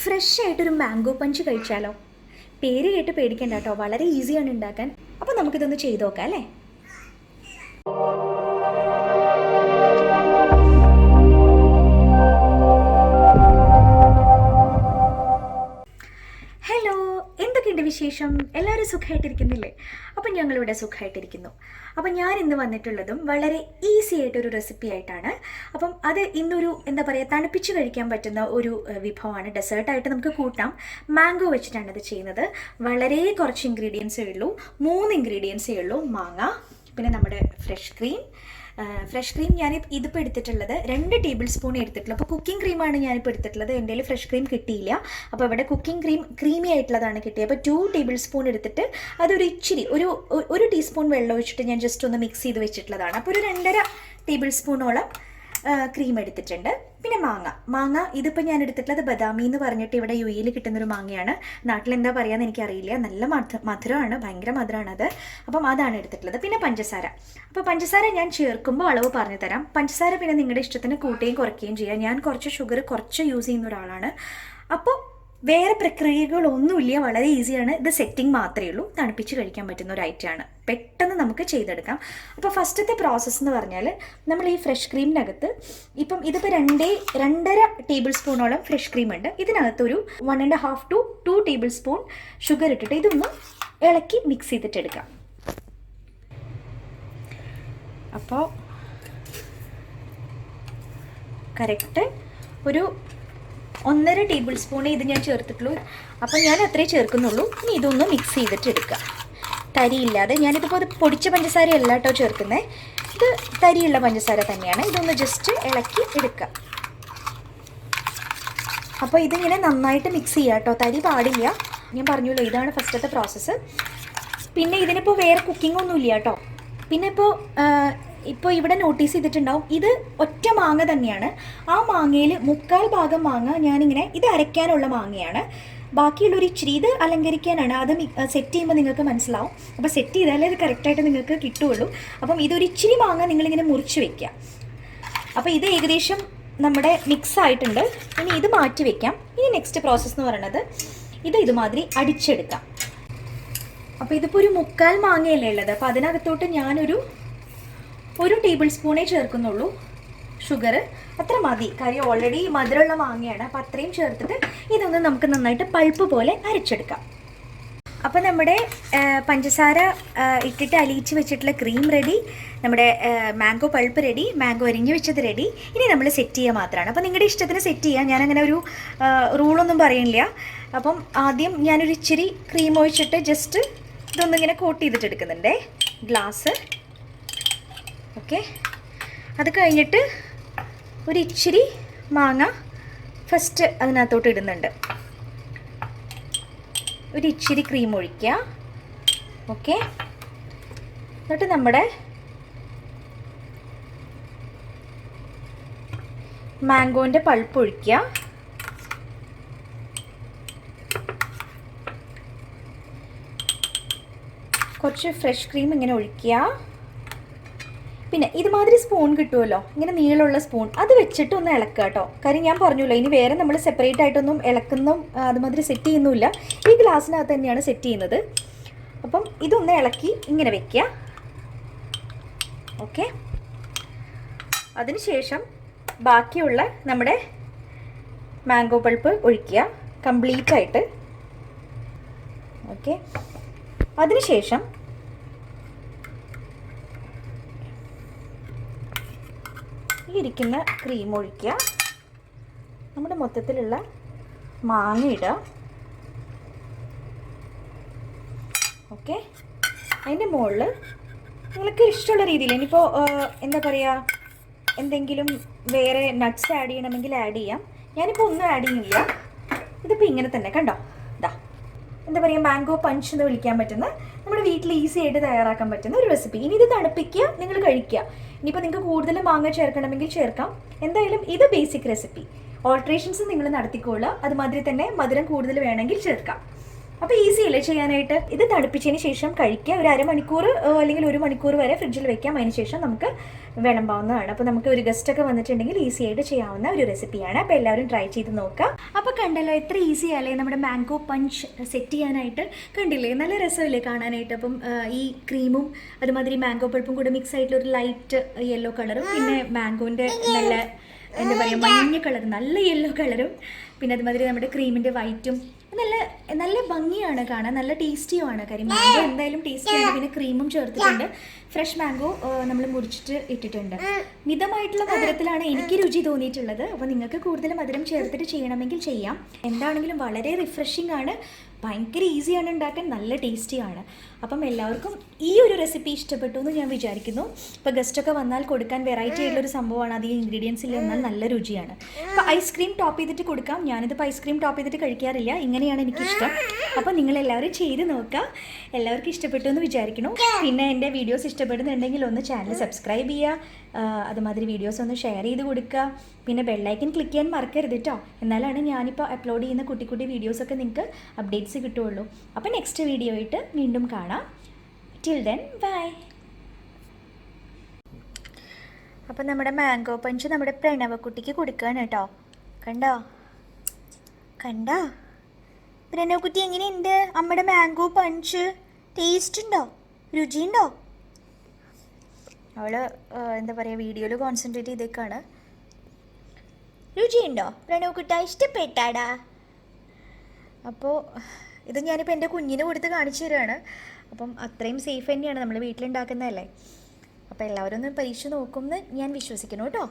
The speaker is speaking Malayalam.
ഫ്രഷ് ആയിട്ടൊരു മാംഗോ പഞ്ച് കഴിച്ചാലോ? പേര് കേട്ട് പേടിക്കണ്ട കേട്ടോ, വളരെ ഈസിയാണ് ഉണ്ടാക്കാൻ. അപ്പോൾ നമുക്കിതൊന്ന് ചെയ്ത് നോക്കാം അല്ലേ? ഹലോ, എന്തൊക്കെയുണ്ട് വിശേഷം? എല്ലാവരും സുഖമായിട്ടിരിക്കുന്നില്ലേ? അപ്പം ഞങ്ങളിവിടെ സുഖമായിട്ടിരിക്കുന്നു. അപ്പം ഞാൻ ഇന്ന് വന്നിട്ടുള്ളതും വളരെ ഈസി ആയിട്ടൊരു റെസിപ്പി ആയിട്ടാണ്. അപ്പം അത് ഇന്നൊരു എന്താ പറയുക, തണുപ്പിച്ച് കഴിക്കാൻ പറ്റുന്ന ഒരു വിഭവമാണ്. ഡെസേർട്ടായിട്ട് നമുക്ക് കൂട്ടാം. മാംഗോ വെച്ചിട്ടാണ് ഇത് ചെയ്യുന്നത്. വളരെ കുറച്ച് ഇൻഗ്രീഡിയൻസേ ഉള്ളൂ. 3 ഇൻഗ്രീഡിയൻസേ ഉള്ളൂ. മാങ്ങ, പിന്നെ നമ്മുടെ ഫ്രഷ് ക്രീം ഞാൻ ഇതിപ്പോൾ എടുത്തിട്ടുള്ളത് 2 ടേബിൾ സ്പൂൺ എടുത്തിട്ടുള്ളൂ. അപ്പോൾ കുക്കിംഗ് ക്രീമാണ് ഞാനിപ്പോൾ എടുത്തിട്ടുള്ളത്. എൻ്റെ കയ്യിൽ ഫ്രഷ് ക്രീം കിട്ടിയില്ല. അപ്പോൾ ഇവിടെ കുക്കിംഗ് ക്രീം ക്രീമി ആയിട്ടുള്ളതാണ് കിട്ടിയത്. അപ്പോൾ 2 ടേബിൾ സ്പൂൺ എടുത്തിട്ട് അതൊരു ഇച്ചിരി ഒരു ടീസ്പൂൺ വെള്ളം ഒഴിച്ചിട്ട് ഞാൻ ജസ്റ്റ് ഒന്ന് മിക്സ് ചെയ്ത് വെച്ചിട്ടുള്ളതാണ്. അപ്പോൾ ഒരു 2.5 ടേബിൾ സ്പൂണോളം ക്രീം എടുത്തിട്ടുണ്ട്. പിന്നെ മാങ്ങ ഇതിപ്പോൾ ഞാൻ എടുത്തിട്ടുള്ളത് ബദാമി എന്ന് പറഞ്ഞിട്ട് ഇവിടെ UAE കിട്ടുന്നൊരു മാങ്ങയാണ്. നാട്ടിലെന്താ പറയാന്ന് എനിക്കറിയില്ല. നല്ല മധുരമാണ്, ഭയങ്കര മധുരമാണത്. അപ്പം അതാണ് എടുത്തിട്ടുള്ളത്. പിന്നെ പഞ്ചസാര. അപ്പോൾ പഞ്ചസാര ഞാൻ ചേർക്കുമ്പോൾ അളവ് പറഞ്ഞു തരാം. പഞ്ചസാര പിന്നെ നിങ്ങളുടെ ഇഷ്ടത്തിന് കൂട്ടുകയും കുറയ്ക്കുകയും ചെയ്യാം. ഞാൻ കുറച്ച് ഷുഗർ കുറച്ച് യൂസ് ചെയ്യുന്ന ഒരാളാണ്. അപ്പോൾ വേറെ പ്രക്രിയകളൊന്നുമില്ല, വളരെ ഈസിയാണ്. ഇത് സെറ്റിംഗ് മാത്രമേ ഉള്ളൂ. തണുപ്പിച്ച് കഴിക്കാൻ പറ്റുന്ന ഒരു ഐറ്റമാണ്, പെട്ടെന്ന് നമുക്ക് ചെയ്തെടുക്കാം. അപ്പോൾ ഫസ്റ്റത്തെ പ്രോസസ്സ് എന്ന് പറഞ്ഞാൽ, നമ്മൾ ഈ ഫ്രഷ് ക്രീമിനകത്ത് ഇപ്പം ഇതിപ്പോൾ 2.5 ടേബിൾ സ്പൂണോളം ഫ്രഷ് ക്രീം ഉണ്ട്. ഇതിനകത്തൊരു 1.5 to 2 ടേബിൾ സ്പൂൺ ഷുഗർ ഇട്ടിട്ട് ഇതൊന്ന് ഇളക്കി മിക്സ് ചെയ്തിട്ടെടുക്കാം. അപ്പോൾ കറക്റ്റ് ഒരു 1.5 ടേബിൾ സ്പൂൺ ഇത് ഞാൻ ചേർത്തിട്ടുള്ളൂ. അപ്പം ഞാൻ അത്രേ ചേർക്കുന്നുള്ളൂ. ഇനി ഇതൊന്ന് മിക്സ് ചെയ്തിട്ട് എടുക്കുക, തരിയില്ലാതെ. ഞാനിതിപ്പോൾ അത് പൊടിച്ച പഞ്ചസാര അല്ല കേട്ടോ ചേർക്കുന്നത്, ഇത് തരിയുള്ള പഞ്ചസാര തന്നെയാണ്. ഇതൊന്ന് ജസ്റ്റ് ഇളക്കി എടുക്കുക. അപ്പോൾ ഇതിങ്ങനെ നന്നായിട്ട് മിക്സ് ചെയ്യുക കേട്ടോ, തരി പാടില്ല. ഞാൻ പറഞ്ഞല്ലോ, ഇതാണ് ഫസ്റ്റത്തെ പ്രോസസ്സ്. പിന്നെ ഇതിനിപ്പോൾ വേറെ കുക്കിംഗ് ഒന്നും ഇല്ല കേട്ടോ. പിന്നെ ഇപ്പോൾ ഇവിടെ നോട്ടീസ് ചെയ്തിട്ടുണ്ടാവും, ഇത് ഒറ്റ മാങ്ങ തന്നെയാണ്. ആ മാങ്ങയിൽ 3/4 ഭാഗം മാങ്ങ ഞാനിങ്ങനെ, ഇത് അരയ്ക്കാനുള്ള മാങ്ങയാണ്. ബാക്കിയുള്ളൊരു ഇച്ചിരി ഇത് അലങ്കരിക്കാനാണ്. അത് സെറ്റ് ചെയ്യുമ്പോൾ നിങ്ങൾക്ക് മനസ്സിലാവും. അപ്പോൾ സെറ്റ് ചെയ്താലേ ഇത് കറക്റ്റായിട്ട് നിങ്ങൾക്ക് കിട്ടുകയുള്ളൂ. അപ്പം ഇതൊരു ഇച്ചിരി മാങ്ങ നിങ്ങളിങ്ങനെ മുറിച്ച് വെക്കുക. അപ്പോൾ ഇത് ഏകദേശം നമ്മുടെ മിക്സ് ആയിട്ടുണ്ട്. ഇനി ഇത് മാറ്റി വെക്കാം. ഇനി നെക്സ്റ്റ് പ്രോസസ്സ് എന്ന് പറയുന്നത് ഇതുമാതിരി അടിച്ചെടുക്കാം. അപ്പോൾ ഇതിപ്പോൾ ഒരു 3/4 മാങ്ങയല്ലേ ഉള്ളത്. അപ്പോൾ അതിനകത്തോട്ട് ഞാനൊരു 1 ടേബിൾ സ്പൂണേ ചേർക്കുന്നുള്ളൂ ഷുഗർ. അത്ര മതി, കാര്യം ഓൾറെഡി മധുരമുള്ള മാങ്ങയാണ്. അപ്പോൾ അത്രയും ചേർത്തിട്ട് ഇതൊന്ന് നമുക്ക് നന്നായിട്ട് പൾപ്പ് പോലെ അരച്ചെടുക്കാം. അപ്പോൾ നമ്മുടെ പഞ്ചസാര ഇട്ടിട്ട് അലിയിച്ച് വെച്ചിട്ടുള്ള ക്രീം റെഡി, നമ്മുടെ മാംഗോ പൾപ്പ് റെഡി, മാംഗോ അരിഞ്ഞ് വെച്ചത് റെഡി. ഇനി നമ്മൾ സെറ്റ് ചെയ്യുക മാത്രമാണ്. അപ്പോൾ നിങ്ങളുടെ ഇഷ്ടത്തിന് സെറ്റ് ചെയ്യാം. ഞാനങ്ങനെ ഒരു റൂളൊന്നും പറയുന്നില്ല. അപ്പം ആദ്യം ഞാനൊരു ഇച്ചിരി ക്രീം ഒഴിച്ചിട്ട് ജസ്റ്റ് ഇതൊന്നിങ്ങനെ കോട്ട് ചെയ്തിട്ട് എടുക്കുന്നുണ്ടേ ഗ്ലാസ്. ഓക്കെ, അത് കഴിഞ്ഞിട്ട് ഒരു ഇച്ചിരി മാങ്ങ ഫസ്റ്റ് അതിനകത്തോട്ട് ഇടുന്നുണ്ട്. ഒരു ഇച്ചിരി ക്രീം ഒഴിക്കുക. ഓക്കെ, എന്നിട്ട് നമ്മുടെ മാംഗോൻ്റെ പൾപ്പ് ഒഴിക്കുക. കുറച്ച് ഫ്രഷ് ക്രീം ഇങ്ങനെ ഒഴിക്കുക. പിന്നെ ഇതുമാതിരി സ്പൂൺ കിട്ടുമല്ലോ, ഇങ്ങനെ നീളമുള്ള സ്പൂൺ, അത് വെച്ചിട്ട് ഒന്ന് ഇളക്കുക കേട്ടോ. കാര്യം ഞാൻ പറഞ്ഞല്ലോ, ഇനി വേറെ നമ്മൾ സെപ്പറേറ്റ് ആയിട്ടൊന്നും ഇളക്കുന്ന അതുമാതിരി സെറ്റ് ചെയ്യുന്നില്ല. ഈ ഗ്ലാസ്സിനകത്ത് തന്നെയാണ് സെറ്റ് ചെയ്യുന്നത്. അപ്പം ഇതൊന്ന് ഇളക്കി ഇങ്ങനെ വെക്കുക. ഓക്കെ, അതിനുശേഷം ബാക്കിയുള്ള നമ്മുടെ മാംഗോ പൾപ്പ് ഒഴിക്കുക കംപ്ലീറ്റ് ആയിട്ട്. ഓക്കെ, അതിനുശേഷം ഇരിക്കുന്ന ക്രീം ഒഴിക്കുക. നമ്മുടെ മൊത്തത്തിലുള്ള മാങ്ങ ഇടുക. ഓക്കെ, അതിൻ്റെ മുകളിൽ നിങ്ങൾക്ക് ഇഷ്ടമുള്ള രീതിയിൽ, ഇനിയിപ്പോൾ എന്താ പറയുക, എന്തെങ്കിലും വേറെ നട്ട്സ് ആഡ് ചെയ്യണമെങ്കിൽ ആഡ് ചെയ്യാം. ഞാനിപ്പോൾ ഒന്നും ആഡ് ചെയ്യുന്നില്ല. ഇതിപ്പോൾ ഇങ്ങനെ തന്നെ കണ്ടോ, ഇതാ എന്താ പറയുക, മാംഗോ പഞ്ച് എന്ന് വിളിക്കാൻ പറ്റുന്ന, നമ്മുടെ വീട്ടിൽ ഈസി ആയിട്ട് തയ്യാറാക്കാൻ പറ്റുന്ന ഒരു റെസിപ്പി. ഇനി ഇത് തണുപ്പിക്കുക, നിങ്ങൾ കഴിക്കുക. ഇനിയിപ്പോൾ നിങ്ങൾക്ക് കൂടുതൽ മാങ്ങ ചേർക്കണമെങ്കിൽ ചേർക്കാം. എന്തായാലും ഇത് ബേസിക് റെസിപ്പി. ഓൾട്രേഷൻസ് നിങ്ങൾ നടത്തിക്കൊള്ളുക. അതുമാതിരി തന്നെ മധുരം കൂടുതൽ വേണമെങ്കിൽ ചേർക്കാം. അപ്പോൾ ഈസി അല്ലേ ചെയ്യാനായിട്ട്. ഇത് തണുപ്പിച്ചതിന് ശേഷം കഴിക്കുക. ഒരു അരമണിക്കൂർ അല്ലെങ്കിൽ 1 മണിക്കൂർ വരെ ഫ്രിഡ്ജിൽ വെക്കാം. അതിന് ശേഷം നമുക്ക് വിളമ്പാവുന്നതാണ്. അപ്പോൾ നമുക്ക് ഒരു ഗസ്റ്റൊക്കെ വന്നിട്ടുണ്ടെങ്കിൽ ഈസി ആയിട്ട് ചെയ്യാവുന്ന ഒരു റെസിപ്പിയാണ്. അപ്പോൾ എല്ലാവരും ട്രൈ ചെയ്ത് നോക്കുക. അപ്പോൾ കണ്ടല്ലോ എത്ര ഈസി അല്ലേ നമ്മുടെ മാംഗോ പഞ്ച് സെറ്റ് ചെയ്യാനായിട്ട്. കണ്ടില്ലേ നല്ല രസമില്ലേ കാണാനായിട്ട്. അപ്പം ഈ ക്രീമും അതുമാതിരി മാംഗോ പൾപ്പും കൂടെ മിക്സ് ആയിട്ടുള്ള ഒരു ലൈറ്റ് യെല്ലോ കളറും പിന്നെ മാംഗോൻ്റെ നല്ല എന്താ പറയുക മഞ്ഞ കളർ നല്ല യെല്ലോ കളറും പിന്നെ അതുമാതിരി നമ്മുടെ ക്രീമിൻ്റെ വൈറ്റും നല്ല നല്ല ഭംഗിയാണ് കാണാൻ. നല്ല ടേസ്റ്റിയുമാണ്. കാര്യം മാംഗോ എന്തായാലും ടേസ്റ്റിയാണ്. പിന്നെ ക്രീമും ചേർത്തിട്ടുണ്ട്. ഫ്രഷ് മാംഗോ നമ്മൾ മുറിച്ചിട്ട് ഇട്ടിട്ടുണ്ട്. മിതമായിട്ടുള്ള മധുരത്തിലാണ് എനിക്ക് രുചി തോന്നിയിട്ടുള്ളത്. അപ്പോൾ നിങ്ങൾക്ക് കൂടുതൽ മധുരം ചേർത്തിട്ട് ചെയ്യണമെങ്കിൽ ചെയ്യാം. എന്താണെങ്കിലും വളരെ റിഫ്രഷിംഗ് ആണ്. ഭയങ്കര ഈസിയാണ് ഉണ്ടാക്കാൻ, നല്ല ടേസ്റ്റിയാണ്. അപ്പം എല്ലാവർക്കും ഈ ഒരു റെസിപ്പി ഇഷ്ടപ്പെട്ടു എന്ന് ഞാൻ വിചാരിക്കുന്നു. ഇപ്പോൾ ഗസ്റ്റൊക്കെ വന്നാൽ കൊടുക്കാൻ വെറൈറ്റി ആയിട്ടുള്ളൊരു സംഭവമാണ്. അധികം ഇൻഗ്രീഡിയൻസിൽ വന്നാൽ നല്ല രുചിയാണ്. അപ്പോൾ ഐസ്ക്രീം ടോപ്പ് ചെയ്തിട്ട് കൊടുക്കാം. ഞാനിതിപ്പോൾ ഐസ്ക്രീം ടോപ്പ് ചെയ്തിട്ട് കഴിക്കാറില്ല. ഇങ്ങനെയാണ് എനിക്കിഷ്ടം. അപ്പോൾ നിങ്ങളെല്ലാവരും ചെയ്ത് നോക്കുക. എല്ലാവർക്കും ഇഷ്ടപ്പെട്ടു എന്ന് വിചാരിക്കുന്നു. പിന്നെ എൻ്റെ വീഡിയോസ് ഇഷ്ടപ്പെടുന്നുണ്ടെങ്കിൽ ഒന്ന് ചാനൽ സബ്സ്ക്രൈബ് ചെയ്യുക. അതുമാതിരി വീഡിയോസ് ഒന്ന് ഷെയർ ചെയ്ത് കൊടുക്കുക. പിന്നെ ബെല്ലൈക്കൻ ക്ലിക്ക് ചെയ്യാൻ മറക്കരുത് കേട്ടോ. എന്നാലാണ് ഞാനിപ്പോൾ അപ്ലോഡ് ചെയ്യുന്ന കുട്ടി കുട്ടി വീഡിയോസൊക്കെ നിങ്ങൾക്ക് അപ്ഡേറ്റ്സ് കിട്ടുകയുള്ളൂ. അപ്പോൾ നെക്സ്റ്റ് വീഡിയോ ആയിട്ട് വീണ്ടും കാണാം. Till then bye. അപ്പോൾ നമ്മുടെ മാംഗോ പഞ്ച് നമ്മുടെ പ്രണവക്കുട്ടിക്ക് കൊടുക്കുകയാണ് കേട്ടോ. കണ്ടോ കണ്ടോ പ്രണവക്കുട്ടി എങ്ങനെയുണ്ട്? അമ്മയുടെ മാംഗോ പഞ്ച് ടേസ്റ്റ് ഉണ്ടോ? രുചിയുണ്ടോ? അവൾ എന്താ പറയുക വീഡിയോയിൽ കോൺസെൻട്രേറ്റ് ചെയ്തേക്കാണ്. രുചിയുണ്ടോ പ്രണവക്കുട്ട? ഇഷ്ടപ്പെട്ടാടാ? അപ്പോൾ ഇത് ഞാനിപ്പോൾ എൻ്റെ കുഞ്ഞിന് കൊടുത്ത് കാണിച്ചു തരികയാണ്. അപ്പം അത്രയും സേഫ് തന്നെയാണ്, നമ്മൾ വീട്ടിലുണ്ടാക്കുന്നതല്ലേ. അപ്പോൾ എല്ലാവരും ഒന്ന് പരീക്ഷിച്ച് നോക്കുമെന്ന് ഞാൻ വിശ്വസിക്കുന്നു കേട്ടോ.